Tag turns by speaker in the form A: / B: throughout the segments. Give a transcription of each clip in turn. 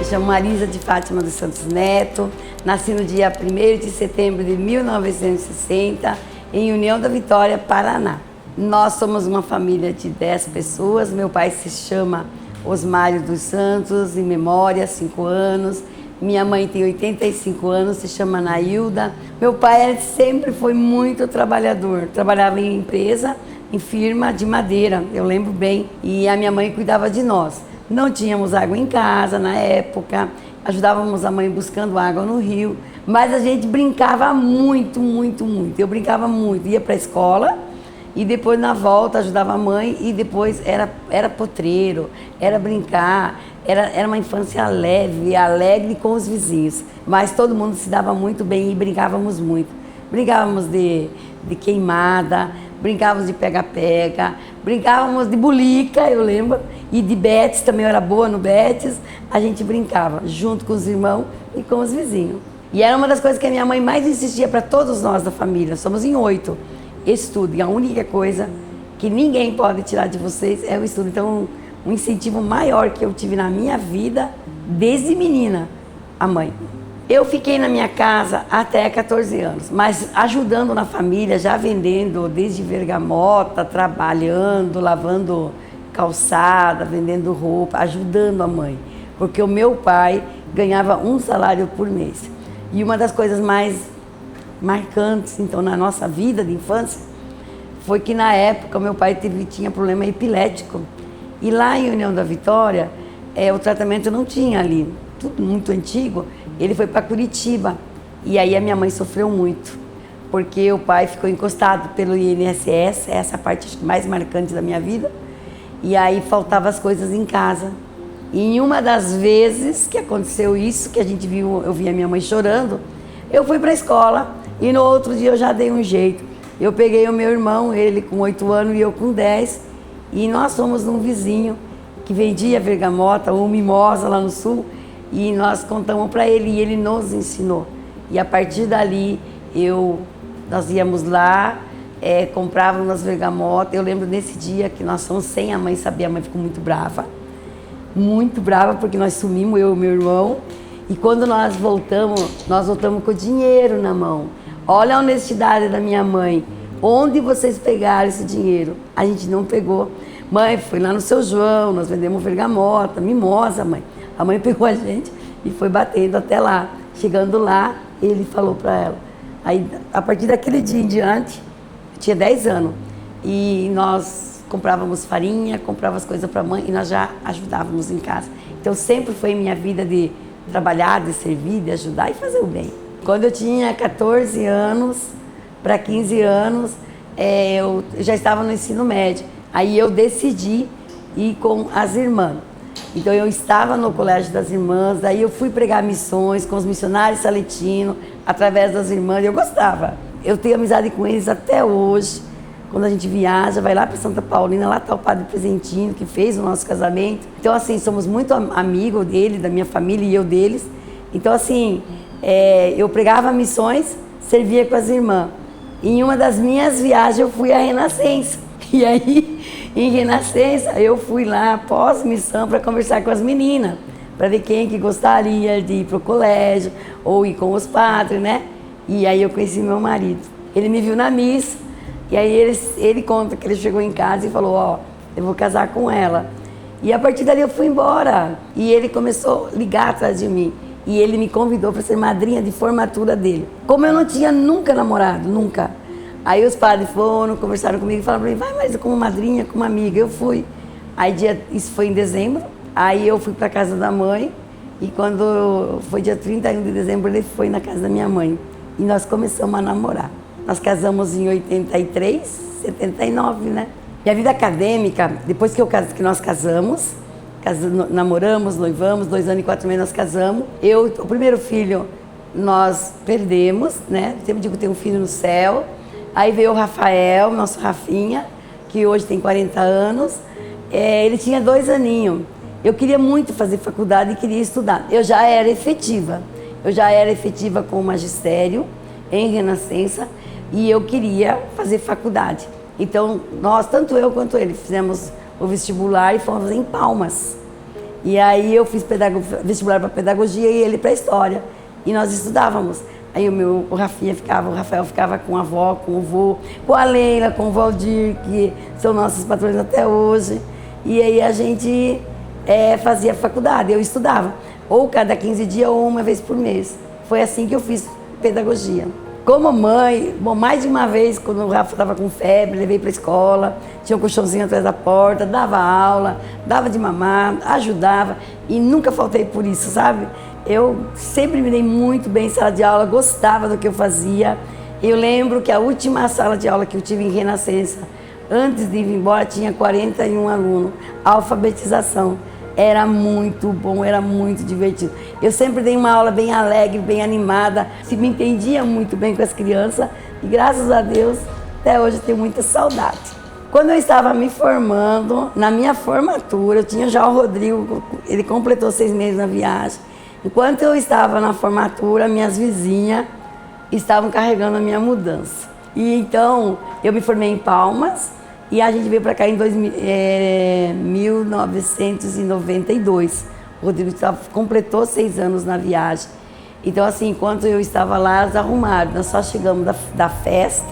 A: Me chamo Marisa de Fátima dos Santos Neto, nasci no dia 1º de setembro de 1960, em União da Vitória, Paraná. Nós somos uma família de 10 pessoas, meu pai se chama Osmário dos Santos, em memória, 5 anos. Minha mãe tem 85 anos, se chama Nailda. Meu pai sempre foi muito trabalhador, trabalhava em empresa, em firma de madeira, eu lembro bem, e a minha mãe cuidava de nós. Não tínhamos água em casa na época, ajudávamos a mãe buscando água no rio, mas a gente brincava muito, muito, muito. Eu brincava muito, ia para a escola e depois na volta ajudava a mãe e depois era potreiro, era brincar, era uma infância leve, alegre com os vizinhos, mas todo mundo se dava muito bem e brincávamos muito. Brincávamos de queimada, brincávamos de pega-pega, brincávamos de bulica, eu lembro, e de betes, também eu era boa no betes. A gente brincava junto com os irmãos e com os vizinhos. E era uma das coisas que a minha mãe mais insistia para todos nós da família. Somos em 8. Estudo, e a única coisa que ninguém pode tirar de vocês é o estudo. Então, um incentivo maior que eu tive na minha vida, desde menina, a mãe. Eu fiquei na minha casa até 14 anos, mas ajudando na família, já vendendo desde bergamota, trabalhando, lavando calçada, vendendo roupa, ajudando a mãe. Porque o meu pai ganhava um salário por mês. E uma das coisas mais marcantes, então, na nossa vida de infância, foi que na época o meu pai tinha problema epilético. E lá em União da Vitória, o tratamento não tinha ali, tudo muito antigo. Ele foi para Curitiba e aí a minha mãe sofreu muito, porque o pai ficou encostado pelo INSS, essa parte mais marcante da minha vida, e aí faltavam as coisas em casa. E em uma das vezes que aconteceu isso, que a gente viu, eu vi a minha mãe chorando, eu fui para a escola e no outro dia eu já dei um jeito. Eu peguei o meu irmão, ele com 8 anos e eu com 10, e nós fomos num vizinho que vendia bergamota ou mimosa lá no sul, e nós contamos para ele e ele nos ensinou. E a partir dali, nós íamos lá, comprávamos as bergamotas. Eu lembro desse dia que nós fomos sem a mãe saber, a mãe ficou muito brava porque nós sumimos, eu e meu irmão. E quando nós voltamos com o dinheiro na mão. Olha a honestidade da minha mãe. Onde vocês pegaram esse dinheiro? A gente não pegou. Mãe, foi lá no Seu João, nós vendemos bergamota, mimosa, mãe. A mãe pegou a gente e foi batendo até lá. Chegando lá, ele falou para ela. Aí, a partir daquele dia em diante, eu tinha 10 anos. E nós comprávamos farinha, comprávamos coisas para a mãe e nós já ajudávamos em casa. Então, sempre foi minha vida de trabalhar, de servir, de ajudar e fazer o bem. Quando eu tinha 14 anos para 15 anos, eu já estava no ensino médio. Aí eu decidi ir com as irmãs. Então eu estava no Colégio das Irmãs, daí eu fui pregar missões com os missionários saletinos, através das irmãs, eu gostava. Eu tenho amizade com eles até hoje. Quando a gente viaja, vai lá para Santa Paulina, lá está o Padre Presentino, que fez o nosso casamento. Então assim, somos muito amigos dele, da minha família e eu deles. Então assim, eu pregava missões, servia com as irmãs. Em uma das minhas viagens eu fui à Renascença. E aí, em Renascença, eu fui lá após missão para conversar com as meninas, para ver quem que gostaria de ir para o colégio ou ir com os padres, né? E aí eu conheci meu marido. Ele me viu na missa e aí ele conta que ele chegou em casa e falou, eu vou casar com ela. E a partir dali eu fui embora e ele começou a ligar atrás de mim. E ele me convidou para ser madrinha de formatura dele. Como eu não tinha nunca namorado, nunca. Aí os padres foram, conversaram comigo e falaram para mim, vai, mas como madrinha, como amiga. Eu fui. Aí isso foi em dezembro, aí eu fui para a casa da mãe e quando foi dia 31 de dezembro ele foi na casa da minha mãe. E nós começamos a namorar. Nós casamos em 83, 79, né? Minha vida acadêmica, depois que nós casamos, namoramos, noivamos, 2 anos e 4 meses nós casamos. O primeiro filho nós perdemos, né? Sempre digo que tem um filho no céu. Aí veio o Rafael, nosso Rafinha, que hoje tem 40 anos. Ele tinha 2 aninhos. Eu queria muito fazer faculdade e queria estudar. Eu já era efetiva com o magistério em Renascença e eu queria fazer faculdade. Então, tanto eu quanto ele, fizemos o vestibular e fomos em Palmas. E aí eu fiz vestibular para pedagogia e ele para história. E nós estudávamos. Aí o Rafael ficava com a avó, com o vô, com a Leila, com o Valdir, que são nossos patrões até hoje. E aí a gente fazia faculdade, eu estudava. Ou cada 15 dias ou uma vez por mês. Foi assim que eu fiz pedagogia. Como mãe, bom, mais de uma vez, quando o Rafa estava com febre, levei para a escola, tinha um colchãozinho atrás da porta, dava aula, dava de mamar, ajudava e nunca faltei por isso, sabe? Eu sempre me dei muito bem em sala de aula, gostava do que eu fazia. Eu lembro que a última sala de aula que eu tive em Renascença, antes de ir embora, tinha 41 alunos, alfabetização. Era muito bom, era muito divertido. Eu sempre dei uma aula bem alegre, bem animada, me entendia muito bem com as crianças e graças a Deus, até hoje eu tenho muita saudade. Quando eu estava me formando, na minha formatura, eu tinha já o Rodrigo, ele completou 6 meses na viagem. Enquanto eu estava na formatura, minhas vizinhas estavam carregando a minha mudança. E então, eu me formei em Palmas, e a gente veio para cá em 1992. O Rodrigo completou 6 anos na viagem. Então, assim, enquanto eu estava lá, eles arrumaram. Nós só chegamos da festa,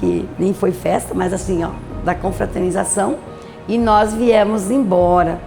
A: que nem foi festa, mas assim, ó, da confraternização, e nós viemos embora.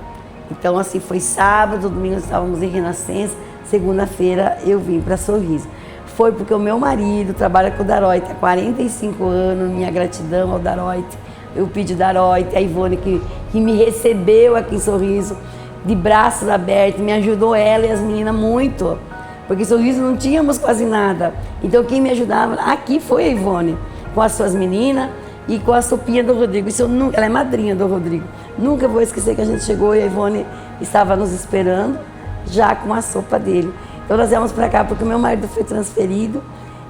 A: Então, assim, foi sábado, domingo nós estávamos em Renascença, segunda-feira eu vim para Sorriso. Foi porque o meu marido trabalha com o Daroit há 45 anos, minha gratidão ao Daroit. Eu pedi Daroit, a Ivone que me recebeu aqui em Sorriso, de braços abertos, me ajudou ela e as meninas muito, porque em Sorriso não tínhamos quase nada. Então quem me ajudava aqui foi a Ivone, com as suas meninas e com a sopinha do Rodrigo. Ela é madrinha do Rodrigo. Nunca vou esquecer que a gente chegou e a Ivone estava nos esperando, já com a sopa dele. Então nós viemos para cá porque o meu marido foi transferido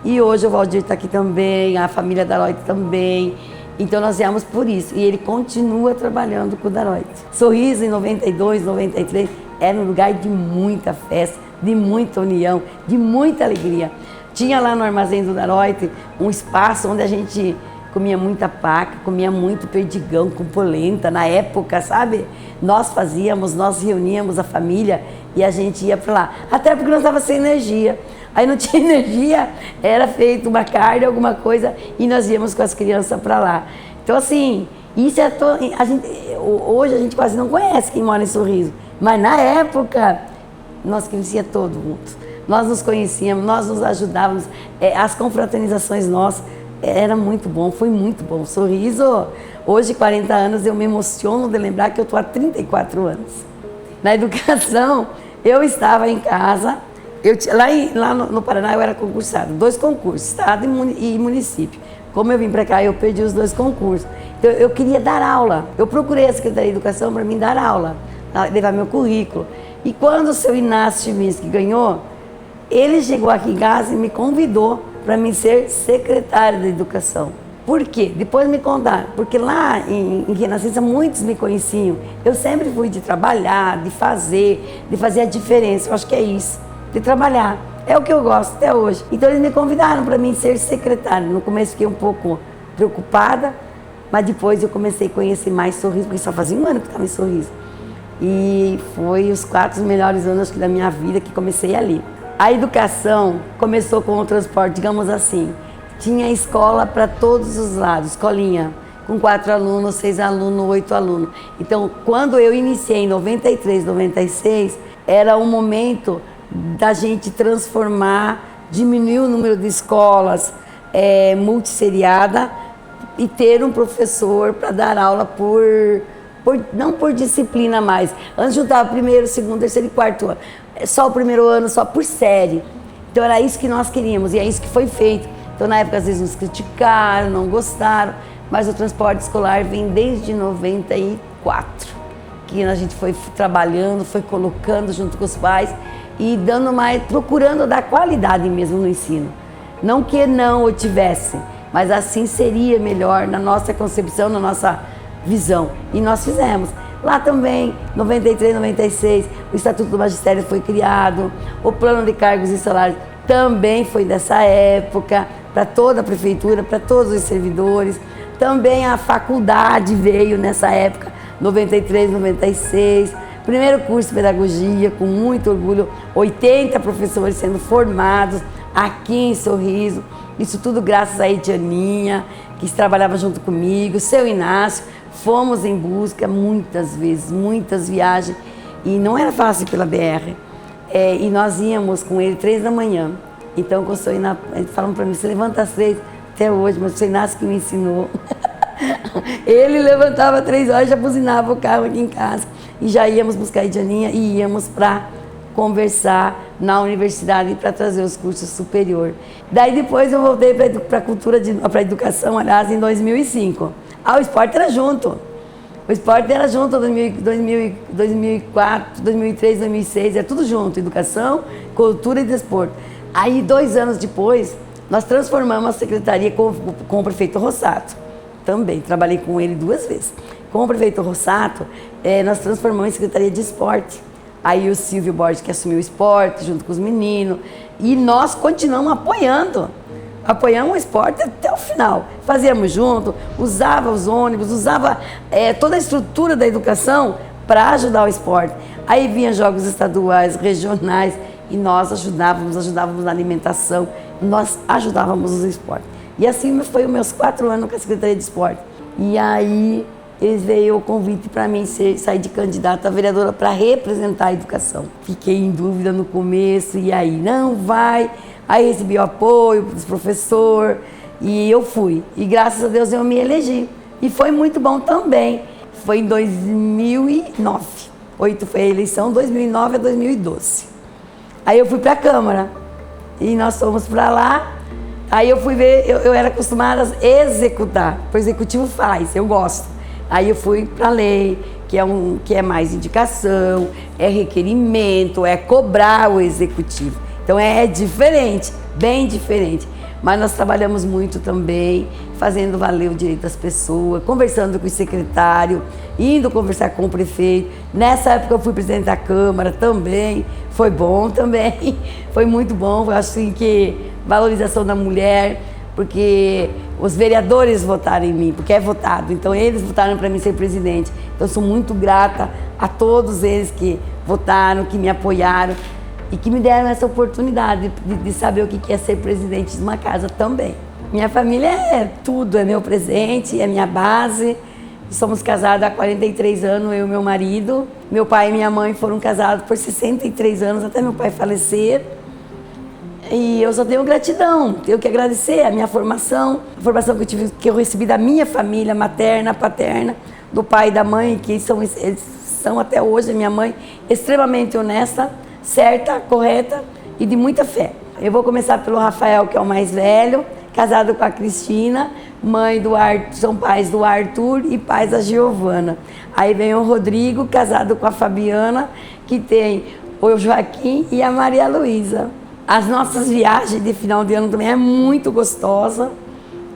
A: e hoje o Valdir está aqui também, a família Daroit também. Então nós viemos por isso e ele continua trabalhando com o Daroit. Sorriso em 92, 93 era um lugar de muita festa, de muita união, de muita alegria. Tinha lá no armazém do Daroit um espaço onde a gente comia muita paca, comia muito perdigão com polenta na época, sabe? Nós reuníamos a família e a gente ia para lá. Até porque nós estávamos sem energia. Aí não tinha energia, era feito uma carne, alguma coisa, e nós íamos com as crianças para lá. Então, assim, isso hoje a gente quase não conhece quem mora em Sorriso. Mas na época, nós crescíamos todos juntos. Nós nos conhecíamos, nós nos ajudávamos. As confraternizações nossas, era muito bom, foi muito bom. Sorriso, hoje, 40 anos, eu me emociono de lembrar que eu estou há 34 anos. Na educação, eu estava em casa, lá no Paraná eu era concursada, 2 concursos, estado e município. Como eu vim para cá, eu perdi os 2 concursos. Então eu queria dar aula. Eu procurei a Secretaria de Educação para mim dar aula, levar meu currículo. E quando o seu Inácio Chiminski ganhou, ele chegou aqui em casa e me convidou para mim ser secretária de Educação. Por quê? Depois me contaram. Porque lá em Renascença muitos me conheciam. Eu sempre fui de trabalhar, de fazer a diferença. Eu acho que é isso, de trabalhar. É o que eu gosto até hoje. Então eles me convidaram para mim ser secretária. No começo fiquei um pouco preocupada, mas depois eu comecei a conhecer mais Sorriso, porque só fazia 1 ano que estava em Sorriso. E foi os 4 melhores anos acho que, da minha vida que comecei ali. A educação começou com o transporte, digamos assim. Tinha escola para todos os lados, escolinha, com 4 alunos, 6 alunos, 8 alunos. Então, quando eu iniciei em 93, 96, era o momento da gente transformar, diminuir o número de escolas multisseriada e ter um professor para dar aula não por disciplina mais. Antes juntava primeiro, segundo, terceiro e quarto ano. Só o primeiro ano, só por série. Então era isso que nós queríamos e é isso que foi feito. Então na época às vezes nos criticaram, não gostaram, mas o transporte escolar vem desde 94, que a gente foi trabalhando, foi colocando junto com os pais e procurando dar qualidade mesmo no ensino. Não que não o tivesse, mas assim seria melhor na nossa concepção, na nossa visão. E nós fizemos. Lá também, 93, 96, o Estatuto do Magistério foi criado, o Plano de Cargos e Salários também foi dessa época, para toda a prefeitura, para todos os servidores. Também a faculdade veio nessa época, 93, 96, Primeiro curso de pedagogia, com muito orgulho, 80 professores sendo formados aqui em Sorriso. Isso tudo graças a Edianinha, que trabalhava junto comigo, seu Inácio. Fomos em busca muitas vezes, muitas viagens. E não era fácil pela BR. E nós íamos com ele 3 da manhã. Então, quando o seu Inácio, falando para mim, você levanta às 3, até hoje, mas o seu Inácio que me ensinou. Ele levantava 3 horas, já buzinava o carro aqui em casa. E já íamos buscar a Edianinha e íamos para conversar na universidade para trazer os cursos superiores. Daí depois eu voltei para a cultura, para a educação, aliás, em 2005. O esporte era junto. O esporte era junto em 2004, 2003, 2006, era tudo junto. Educação, cultura e desporto. Aí, 2 anos depois, nós transformamos a secretaria com o prefeito Rossato. Também, trabalhei com ele 2 vezes. Com o prefeito Rossato, nós transformamos em secretaria de esporte. Aí o Silvio Borges que assumiu o esporte, junto com os meninos. E nós continuamos apoiando o esporte até o final. Fazíamos junto, usava os ônibus, usava toda a estrutura da educação para ajudar o esporte. Aí vinham jogos estaduais, regionais, e nós ajudávamos na alimentação, nós ajudávamos os esportes. E assim foi os meus 4 anos com a Secretaria de Esporte. E aí veio o convite para mim sair de candidata a vereadora para representar a educação. Fiquei em dúvida no começo, e aí, não vai. Aí recebi o apoio dos professores e eu fui. E graças a Deus eu me elegi. E foi muito bom também. Foi em 2009. 8 foi a eleição, 2009 a 2012. Aí eu fui para a Câmara. E nós fomos para lá. Aí eu fui ver, eu era acostumada a executar. O executivo faz, eu gosto. Aí eu fui para a lei, que é mais indicação, é requerimento, é cobrar o executivo. Então é diferente, bem diferente. Mas nós trabalhamos muito também, fazendo valer o direito das pessoas, conversando com o secretário, indo conversar com o prefeito. Nessa época eu fui presidente da Câmara também, foi bom também, foi muito bom. Eu acho assim, que valorização da mulher, porque os vereadores votaram em mim, porque é votado, então eles votaram para mim ser presidente. Então eu sou muito grata a todos eles que votaram, que me apoiaram e que me deram essa oportunidade de saber o que é ser presidente de uma casa também. Minha família é tudo, é meu presente, é minha base. Somos casados há 43 anos, eu e meu marido. Meu pai e minha mãe foram casados por 63 anos, até meu pai falecer. E eu só tenho gratidão, tenho que agradecer a minha formação, a formação que eu recebi da minha família materna, paterna, do pai e da mãe, que eles são até hoje, a minha mãe, extremamente honesta, certa, correta e de muita fé. Eu vou começar pelo Rafael, que é o mais velho, casado com a Cristina, mãe do Arthur, são pais do Arthur e pais da Giovana. Aí vem o Rodrigo, casado com a Fabiana, que tem o Joaquim e a Maria Luísa. As nossas viagens de final de ano também é muito gostosa.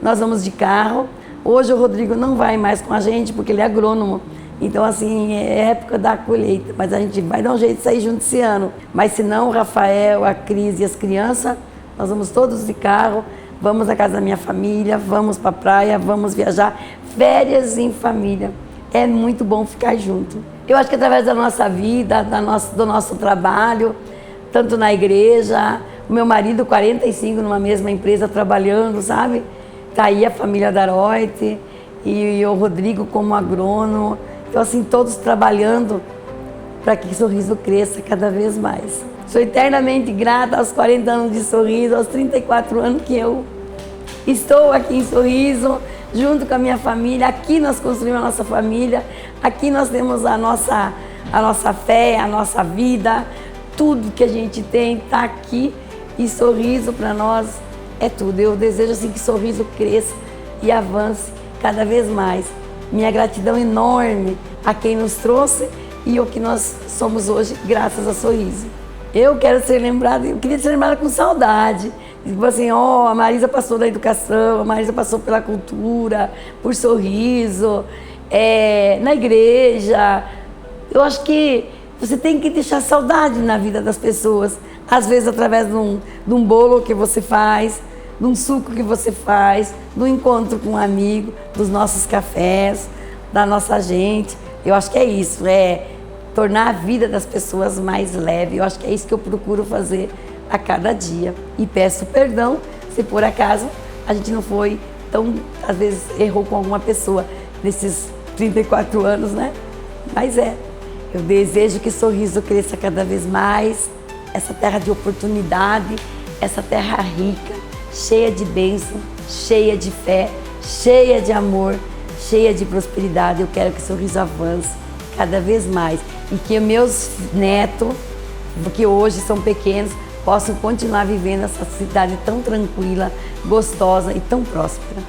A: Nós vamos de carro. Hoje o Rodrigo não vai mais com a gente porque ele é agrônomo. Então, assim, é época da colheita. Mas a gente vai dar um jeito de sair junto esse ano. Mas se não, o Rafael, a Cris e as crianças, nós vamos todos de carro. Vamos à casa da minha família, vamos para a praia, vamos viajar. Férias em família. É muito bom ficar junto. Eu acho que através da nossa vida, do nosso trabalho, tanto na igreja, o meu marido, 45 numa mesma empresa trabalhando, sabe? Tá aí a família Daroite e o Rodrigo como agrônomo. Então, assim, todos trabalhando para que Sorriso cresça cada vez mais. Sou eternamente grata aos 40 anos de Sorriso, aos 34 anos que eu estou aqui em Sorriso, junto com a minha família. Aqui nós construímos a nossa família, aqui nós temos a nossa fé, a nossa vida. Tudo que a gente tem está aqui e Sorriso para nós é tudo. Eu desejo assim que Sorriso cresça e avance cada vez mais. Minha gratidão enorme a quem nos trouxe e o que nós somos hoje graças a Sorriso. Eu quero ser lembrada, eu queria ser lembrada com saudade. Tipo assim, a Marisa passou da educação, a Marisa passou pela cultura, por Sorriso, na igreja. Eu acho que você tem que deixar saudade na vida das pessoas, às vezes através de um bolo que você faz, de um suco que você faz, do encontro com um amigo, dos nossos cafés, da nossa gente. Eu acho que é isso, tornar a vida das pessoas mais leve. Eu acho que é isso que eu procuro fazer a cada dia. E peço perdão se por acaso a gente não foi tão, às vezes errou com alguma pessoa nesses 34 anos, né? Mas eu desejo que Sorriso cresça cada vez mais, essa terra de oportunidade, essa terra rica, cheia de bênção, cheia de fé, cheia de amor, cheia de prosperidade. Eu quero que Sorriso avance cada vez mais e que meus netos, que hoje são pequenos, possam continuar vivendo essa cidade tão tranquila, gostosa e tão próspera.